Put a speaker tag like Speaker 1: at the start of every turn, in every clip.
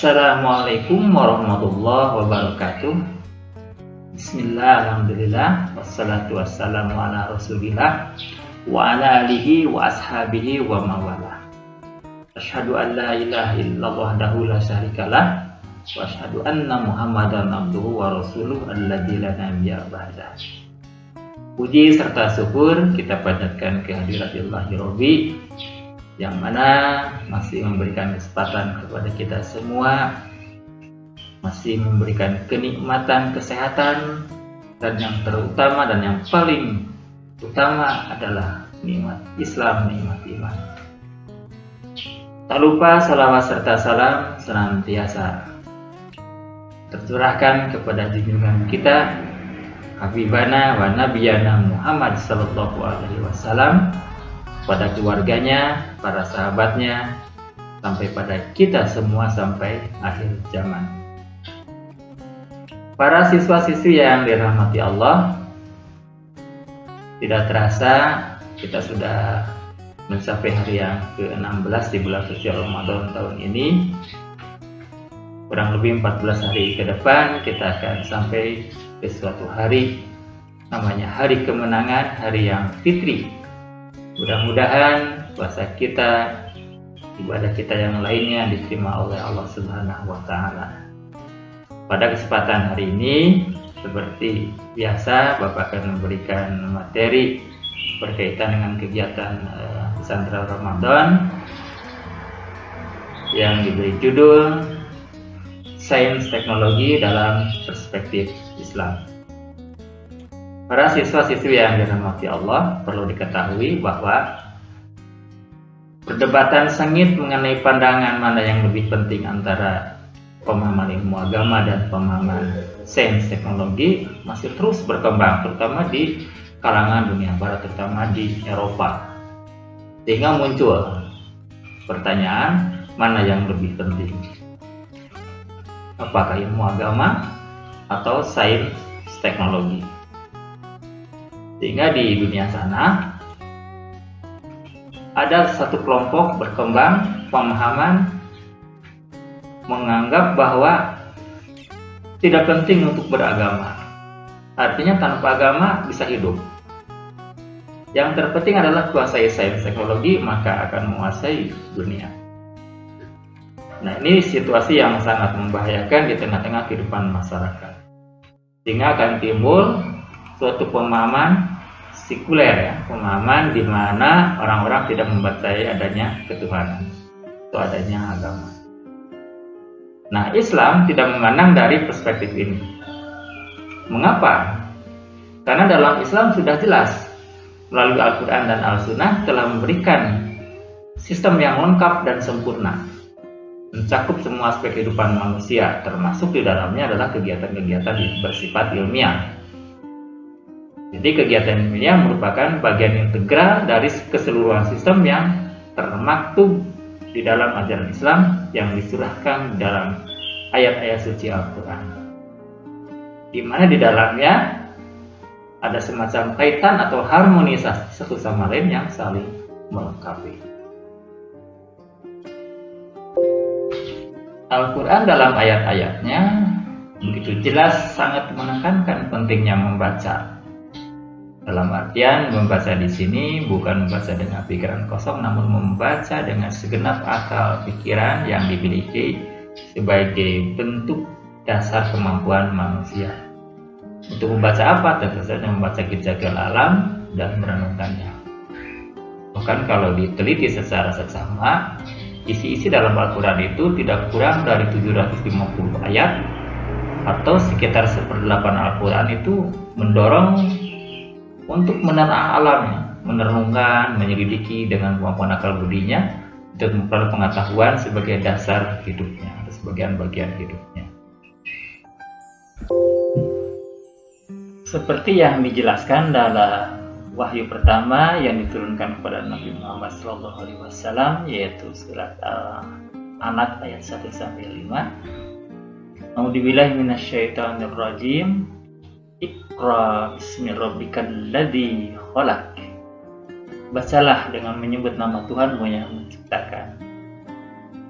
Speaker 1: Assalamualaikum warahmatullahi wabarakatuh. Bismillah, alhamdulillah, wassalatu wassalamu ala rasulillah wa ala alihi wa ashabihi wa mawalah. Asyhadu an la ilaha illallah wahdahu la syarikalah wa asyhadu anna muhammadan abduhu wa rasuluh alladzi la nabiyya ba'dah. Puji serta syukur kita panjatkan kehadirat Ilahi Robbi yang mana masih memberikan kesempatan kepada kita semua, masih memberikan kenikmatan kesehatan, dan yang terutama dan yang paling utama adalah nikmat Islam, nikmat iman. Tak lupa salawat serta salam senantiasa tercurahkan kepada junjungan kita Habibana wa Nabiyana Muhammad sallallahu alaihi wasallam, pada keluarganya, para sahabatnya, sampai pada kita semua sampai akhir zaman. Para siswa-siswi yang dirahmati Allah, tidak terasa kita sudah mencapai hari yang ke-16 di bulan suci Ramadan tahun ini. Kurang lebih 14 hari ke depan kita akan sampai ke suatu hari, namanya hari kemenangan, hari yang fitri. Mudah-mudahan puasa kita, ibadah kita yang lainnya diterima oleh Allah Subhanahu wa Ta'ala. Pada kesempatan hari ini, seperti biasa, Bapak akan memberikan materi berkaitan dengan kegiatan pesantren Ramadan yang diberi judul Sains Teknologi dalam Perspektif Islam. Para siswa-siswi yang dirahmati Allah, perlu diketahui bahwa perdebatan sengit mengenai pandangan mana yang lebih penting antara pemahaman ilmu agama dan pemahaman sains teknologi masih terus berkembang, terutama di kalangan dunia barat, terutama di Eropa. Sehingga muncul pertanyaan, mana yang lebih penting? Apakah ilmu agama atau sains teknologi? Sehingga di dunia sana ada satu kelompok berkembang pemahaman menganggap bahwa tidak penting untuk beragama. Artinya tanpa agama bisa hidup. Yang terpenting adalah kuasai sains teknologi, maka akan menguasai dunia. Nah, ini situasi yang sangat membahayakan di tengah-tengah kehidupan masyarakat. Sehingga akan timbul suatu pemahaman sekuler, ya, pemahaman di mana orang-orang tidak mempercayai adanya ketuhanan atau adanya agama. Nah, Islam tidak memandang dari perspektif ini. Mengapa? Karena dalam Islam sudah jelas melalui Al-Quran dan Al-Sunnah telah memberikan sistem yang lengkap dan sempurna, mencakup semua aspek kehidupan manusia, termasuk di dalamnya adalah kegiatan-kegiatan bersifat ilmiah. Jadi kegiatan ilmiah merupakan bagian integral dari keseluruhan sistem yang termaktub di dalam ajaran Islam yang disurahkan dalam ayat-ayat suci Al-Quran, di mana di dalamnya ada semacam kaitan atau harmonisasi satu sama lain yang saling melengkapi. Al-Quran dalam ayat-ayatnya begitu jelas sangat menekankan pentingnya membaca. Dalam artian membaca di sini bukan membaca dengan pikiran kosong, namun membaca dengan segenap akal pikiran yang dimiliki sebagai bentuk dasar kemampuan manusia. Untuk membaca apa? Tentu saja membaca kitab alam dan merenungkannya. Bahkan kalau diteliti secara seksama, isi-isi dalam Al-Quran itu tidak kurang dari 750 ayat, atau sekitar 1/8 Al-Quran itu mendorong untuk menelaah alamnya, merenungkan, menyelidiki dengan kemampuan akal budinya untuk memperoleh pengetahuan sebagai dasar hidupnya atau sebagian bagian hidupnya. Seperti yang dijelaskan dalam wahyu pertama yang diturunkan kepada Nabi Muhammad SAW, yaitu surat Al-An'am ayat 1-5. A'udzubillahi minasyaitonir rajim. Iqra bismi rabbikal ladzi khalaq. Bacalah dengan menyebut nama Tuhanmu yang menciptakan.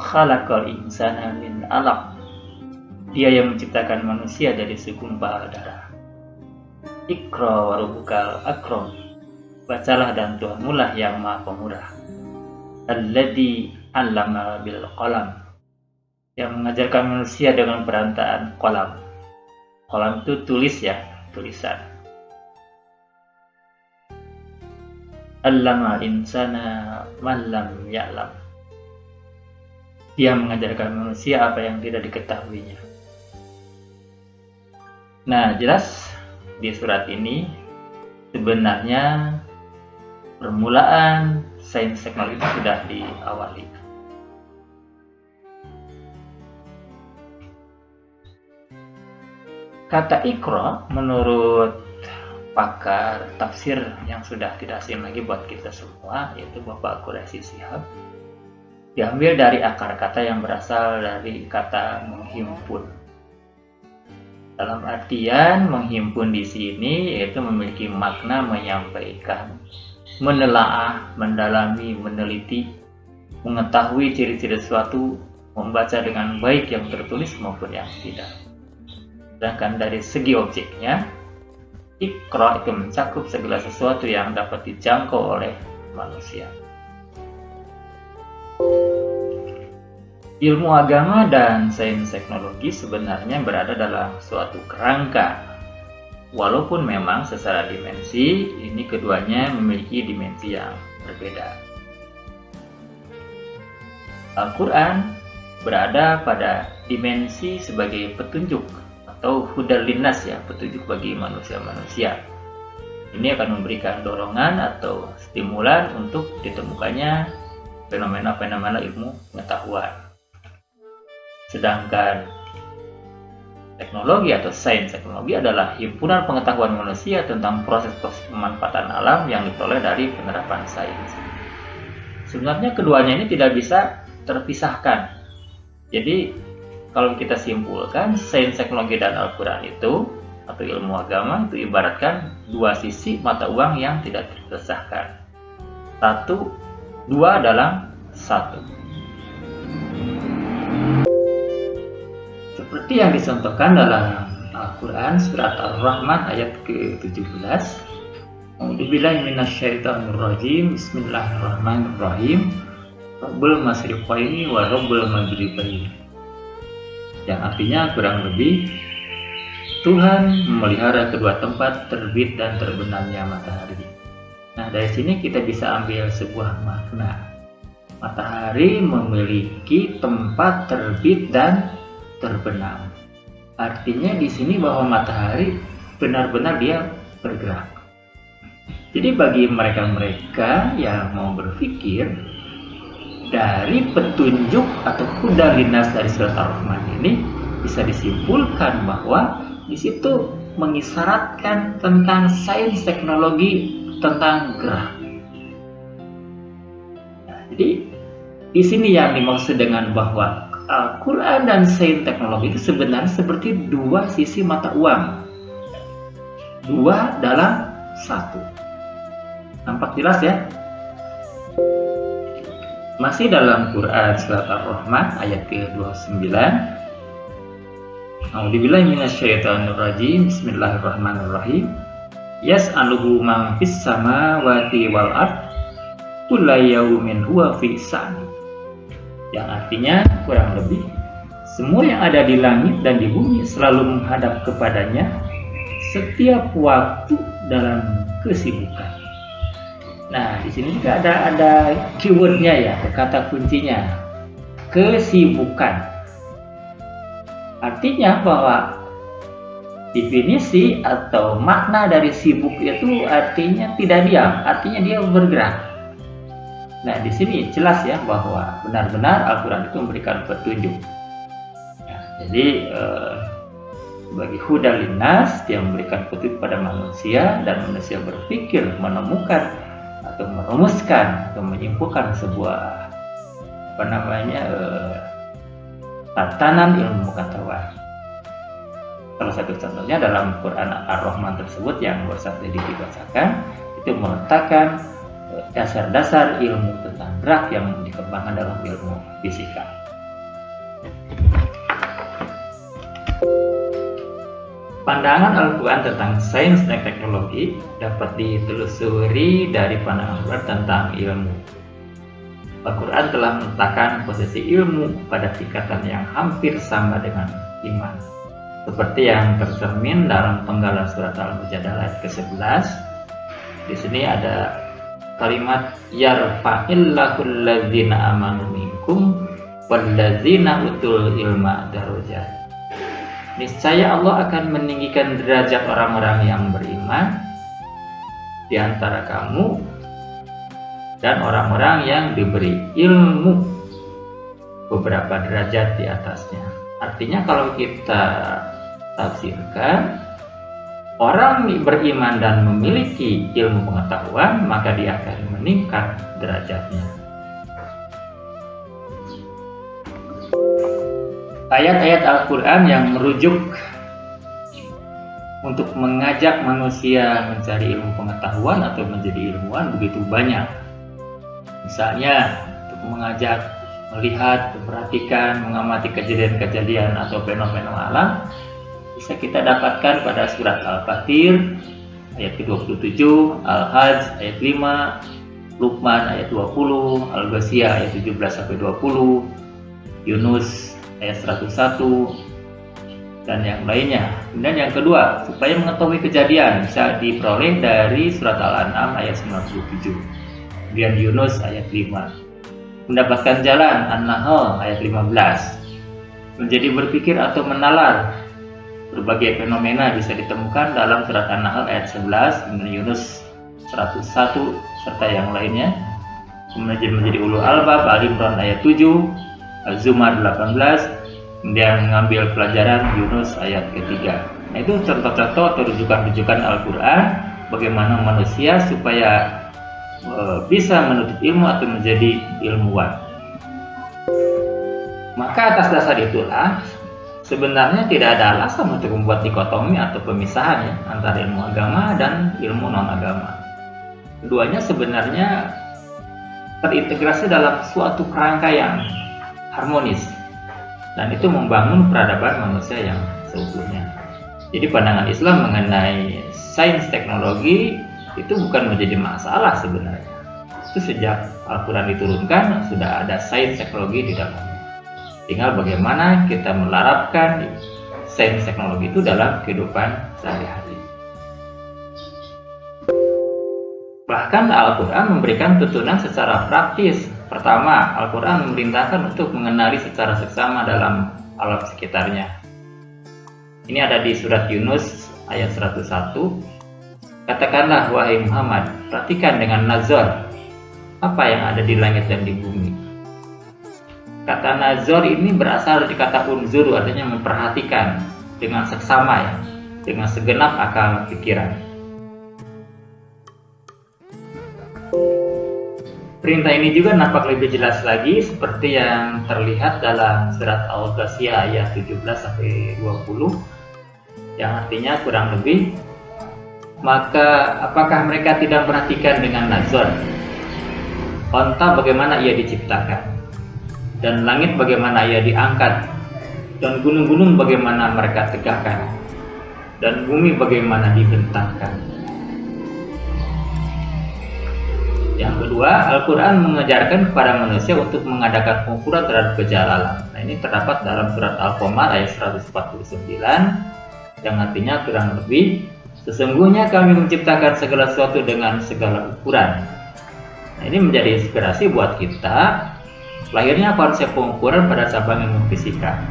Speaker 1: Khalaqal insana min 'alaq. Dia yang menciptakan manusia dari segumpal darah. Iqra wa rabbukal akram. Bacalah dan Tuhanmu lah yang Maha Pemurah. Alladzi 'allama bil qalam. Yang mengajarkan manusia dengan perantaraan qalam. Qalam itu tulis ya, tulisan. Allama insana man lam ya'lam. Dia mengajarkan manusia apa yang tidak diketahuinya. Nah, jelas di surat ini sebenarnya permulaan sains teknologi sudah diawali. Kata Iqra menurut pakar tafsir yang sudah tidak asing lagi buat kita semua, yaitu Bapak Quraisy Shihab, diambil dari akar kata yang berasal dari kata menghimpun. Dalam artian menghimpun di sini yaitu memiliki makna menyampaikan, menelaah, mendalami, meneliti, mengetahui ciri-ciri sesuatu, membaca dengan baik yang tertulis maupun yang tidak. Sedangkan dari segi objeknya, Iqra itu mencakup segala sesuatu yang dapat dijangkau oleh manusia. Ilmu agama dan sains teknologi sebenarnya berada dalam suatu kerangka. Walaupun memang secara dimensi, ini keduanya memiliki dimensi yang berbeda. Al-Quran berada pada dimensi sebagai petunjuk atau hudal linnas ya, petunjuk bagi manusia-manusia. Ini akan memberikan dorongan atau stimulan untuk ditemukannya fenomena-fenomena ilmu pengetahuan. Sedangkan teknologi atau sains teknologi adalah himpunan pengetahuan manusia tentang proses-proses pemanfaatan alam yang diperoleh dari penerapan sains. Sebenarnya keduanya ini tidak bisa terpisahkan. Jadi kalau kita simpulkan, sains teknologi dan Al-Quran itu atau ilmu agama itu ibaratkan dua sisi mata uang yang tidak terpisahkan. Satu, dua dalam satu. Seperti yang dicontohkan dalam Al-Quran surat Ar-Rahman ayat ke-17. A'udzubillahi minasyaitonir rajim. Bismillahirrahmanirrahim. Rabbul masyriqaini wa rabbul maghribaini. Yang artinya kurang lebih Tuhan memelihara kedua tempat terbit dan terbenamnya matahari. Nah, dari sini kita bisa ambil sebuah makna. Matahari memiliki tempat terbit dan terbenam. Artinya di sini bahwa matahari benar-benar dia bergerak. Jadi bagi mereka-mereka yang mau berpikir, dari petunjuk atau hudal linnas dari surat Ar-Rahman ini bisa disimpulkan bahwa di situ mengisyaratkan tentang sains teknologi tentang gerak. Nah, jadi di sini yang dimaksud dengan bahwa Al-Quran dan sains teknologi itu sebenarnya seperti dua sisi mata uang, dua dalam satu. Nampak jelas ya? Masih dalam Quran surat Ar-Rahman ayat ke-29. A'udzubillahi minasyaitonir rajim. Bismillahirrahmanirrahim. Yas'aluhu man fis samawati wal ard kullu yaumin huwa fi sha'n. Yang artinya kurang lebih semua yang ada di langit dan di bumi selalu menghadap kepadanya setiap waktu dalam kesibukan. Nah, di sini juga ada keywordnya ya, kata kuncinya, kesibukan. Artinya bahwa definisi atau makna dari sibuk itu artinya tidak diam, artinya dia bergerak. Nah, di sini jelas ya bahwa benar-benar Al-Quran itu memberikan petunjuk. Ya, jadi bagi hudal linnas, dia memberikan petunjuk pada manusia dan manusia berpikir, menemukan atau merumuskan atau menyimpulkan sebuah tatanan ilmu pengetahuan. Salah satu contohnya dalam Quran Ar-Rahman tersebut yang baru saja dibacakan itu meletakkan dasar-dasar ilmu tentang gerak yang dikembangkan dalam ilmu fisika. Pandangan Al-Quran tentang sains dan teknologi dapat ditelusuri dari pandangan Al-Quran tentang ilmu. Al-Quran telah meletakkan posisi ilmu pada tingkatan yang hampir sama dengan iman, seperti yang tercermin dalam penggalan surat Al-Mujadalah ayat ke-11. Di sini ada kalimat yarfa'illahul ladzina amanu minkum walladzina utul ilma darajat. Niscaya Allah akan meninggikan derajat orang-orang yang beriman di antara kamu dan orang-orang yang diberi ilmu beberapa derajat di atasnya. Artinya kalau kita tafsirkan, orang beriman dan memiliki ilmu pengetahuan, maka dia akan meningkat derajatnya. Ayat-ayat Al-Quran yang merujuk untuk mengajak manusia mencari ilmu pengetahuan atau menjadi ilmuwan begitu banyak. Misalnya, untuk mengajak melihat, memperhatikan, mengamati kejadian-kejadian atau fenomena alam, bisa kita dapatkan pada surat Al-Fatir ayat ke-27, Al-Hajj ayat 5, Luqman ayat 20, Al-Ghasyiyah ayat 17-20, Yunus ayat 101, dan yang lainnya. Kemudian yang kedua, supaya mengetahui kejadian bisa diperoleh dari surat Al-An'am ayat 97, kemudian Yunus ayat 5. Mendapatkan jalan An-Nahl ayat 15. Menjadi berpikir atau menalar berbagai fenomena bisa ditemukan dalam surat An-Nahl ayat 11, kemudian Yunus 101 serta yang lainnya. Kemudian menjadi ulul albab Al-Imran ayat 7, Az-Zumar 18, kemudian mengambil pelajaran Yunus ayat ketiga. Nah, itu contoh-contoh atau rujukan-rujukan Al-Quran bagaimana manusia supaya bisa menuntut ilmu atau menjadi ilmuwan. Maka atas dasar itulah sebenarnya tidak ada alasan untuk membuat dikotomi atau pemisahan ya, antara ilmu agama dan ilmu non-agama. Keduanya sebenarnya terintegrasi dalam suatu kerangka yang harmonis, dan itu membangun peradaban manusia yang seutuhnya. Jadi pandangan Islam mengenai sains teknologi itu bukan menjadi masalah sebenarnya. Itu sejak Al-Quran diturunkan sudah ada sains teknologi di dalamnya. Tinggal bagaimana kita melarapkan sains teknologi itu dalam kehidupan sehari-hari. Bahkan Al-Quran memberikan tuntunan secara praktis. Pertama, Al-Quran memerintahkan untuk mengenali secara seksama dalam alam sekitarnya. Ini ada di surat Yunus ayat 101. Katakanlah wahai Muhammad, perhatikan dengan nazar apa yang ada di langit dan di bumi. Kata nazar ini berasal dari kata unzur, artinya memperhatikan dengan seksama ya, dengan segenap akal pikiran. Perintah ini juga nampak lebih jelas lagi seperti yang terlihat dalam surat Al-Ghasyiyah ayat 17-20 yang artinya kurang lebih, maka apakah mereka tidak perhatikan dengan nazar onta bagaimana ia diciptakan, dan langit bagaimana ia diangkat, dan gunung-gunung bagaimana mereka tegakkan, dan bumi bagaimana dibentangkan. Yang kedua, Al-Quran mengajarkan kepada manusia untuk mengadakan pengukuran terhadap kejalalan. Nah, ini terdapat dalam surat Al-Qamar ayat 149 yang artinya kurang lebih, sesungguhnya kami menciptakan segala sesuatu dengan segala ukuran. Nah, ini menjadi inspirasi buat kita. Lahirnya konsep pengukuran pada cabang ilmu fisika.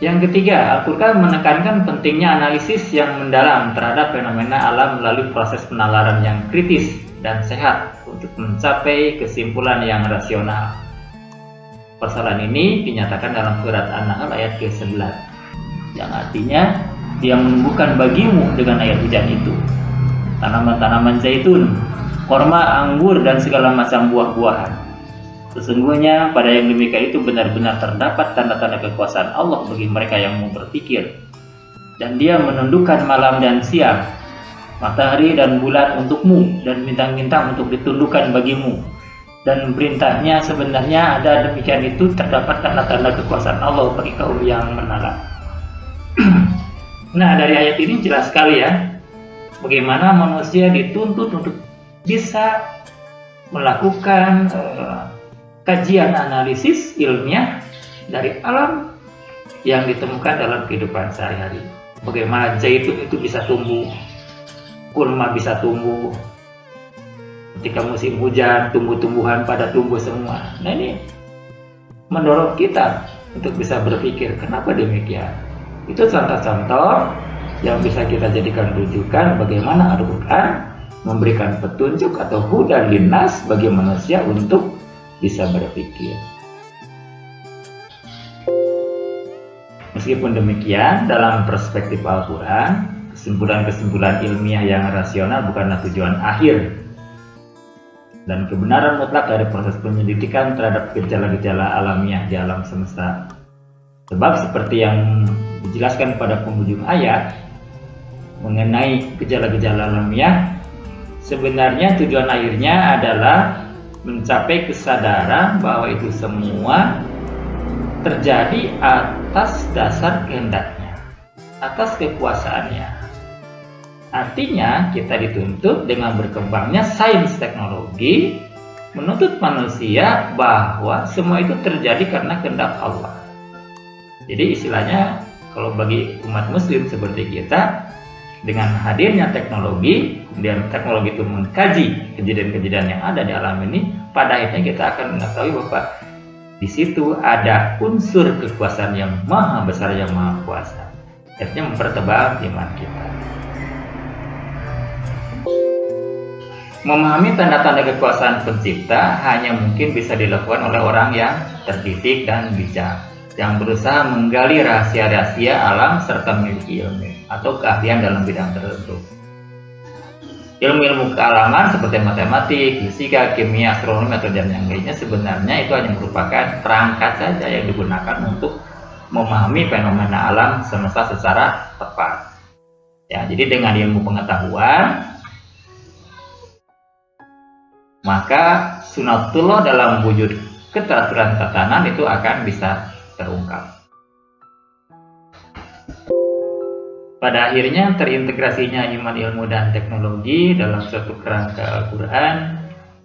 Speaker 1: Yang ketiga, Al-Quran menekankan pentingnya analisis yang mendalam terhadap fenomena alam melalui proses penalaran yang kritis dan sehat untuk mencapai kesimpulan yang rasional. Persoalan ini dinyatakan dalam surat An-Nahl ayat ke-11, yang artinya dia menumbuhkan bagimu dengan air hujan itu tanaman-tanaman zaitun, korma, anggur, dan segala macam buah-buahan. Sesungguhnya pada yang demikian itu benar-benar terdapat tanda-tanda kekuasaan Allah bagi mereka yang mau berpikir. Dan dia menundukkan malam dan siang, matahari dan bulan untukmu, dan bintang-bintang untuk ditundukkan bagimu. dan perintahnya sebenarnya ada demikian itu terdapat tanda-tanda kekuasaan Allah bagi kaum yang menolak. Nah, dari ayat ini jelas sekali ya bagaimana manusia dituntut untuk bisa melakukan kajian analisis ilmiah dari alam yang ditemukan dalam kehidupan sehari-hari. Bagaimana zaitun itu bisa tumbuh, kurma bisa tumbuh, ketika musim hujan tumbuh-tumbuhan pada tumbuh semua. Nah, ini mendorong kita untuk bisa berpikir kenapa demikian. Itu contoh-contoh yang bisa kita jadikan rujukan bagaimana Al-Quran memberikan petunjuk atau hudan linnas bagi manusia untuk bisa berpikir. Meskipun demikian, dalam perspektif Al-Quran, kesimpulan-kesimpulan ilmiah yang rasional bukanlah tujuan akhir, dan kebenaran mutlak dari proses penyelidikan terhadap gejala-gejala alamiah di alam semesta. Sebab seperti yang dijelaskan pada penghujung ayat mengenai gejala-gejala alamiah, sebenarnya tujuan akhirnya adalah mencapai kesadaran bahwa itu semua terjadi atas dasar kehendaknya, atas kekuasaannya. Artinya kita dituntut dengan berkembangnya sains teknologi menuntut manusia bahwa semua itu terjadi karena kehendak Allah. Jadi istilahnya kalau bagi umat muslim seperti kita, dengan hadirnya teknologi, kemudian teknologi itu mengkaji kejadian-kejadian yang ada di alam ini, pada akhirnya kita akan mengetahui bahwa di situ ada unsur kekuasaan yang maha besar, yang maha kuasa. Akhirnya mempertebal iman kita. Memahami tanda-tanda kekuasaan pencipta hanya mungkin bisa dilakukan oleh orang yang terdidik dan bijak, yang berusaha menggali rahasia-rahasia alam serta memiliki ilmu atau keahlian dalam bidang tertentu. Ilmu-ilmu kealaman seperti matematik, fisika, kimia, astronomi atau dan yang lainnya sebenarnya itu hanya merupakan perangkat saja yang digunakan untuk memahami fenomena alam semesta secara tepat. Ya, jadi dengan ilmu pengetahuan, maka sunatullah dalam wujud keteraturan tatanan itu akan bisa terungkap. Pada akhirnya terintegrasinya iman, ilmu, dan teknologi dalam suatu kerangka Al-Quran,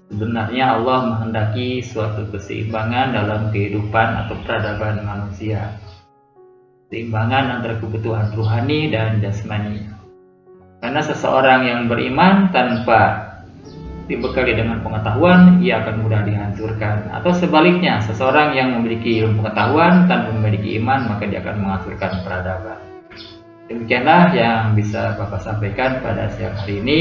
Speaker 1: sebenarnya Allah menghendaki suatu keseimbangan dalam kehidupan atau peradaban manusia. Keseimbangan antara kebutuhan rohani dan jasmani. Karena seseorang yang beriman tanpa dibekali dengan pengetahuan, ia akan mudah dihancurkan. Atau sebaliknya, seseorang yang memiliki ilmu pengetahuan tanpa memiliki iman, maka dia akan menghancurkan peradaban. Demikianlah yang bisa Bapak sampaikan pada siang hari ini.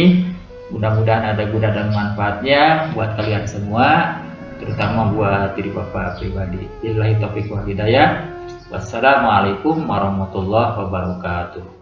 Speaker 1: Mudah-mudahan ada guna dan manfaatnya buat kalian semua, terutama buat diri Bapak pribadi. Billahi taufiq wal hidayah. Wassalamualaikum warahmatullahi wabarakatuh.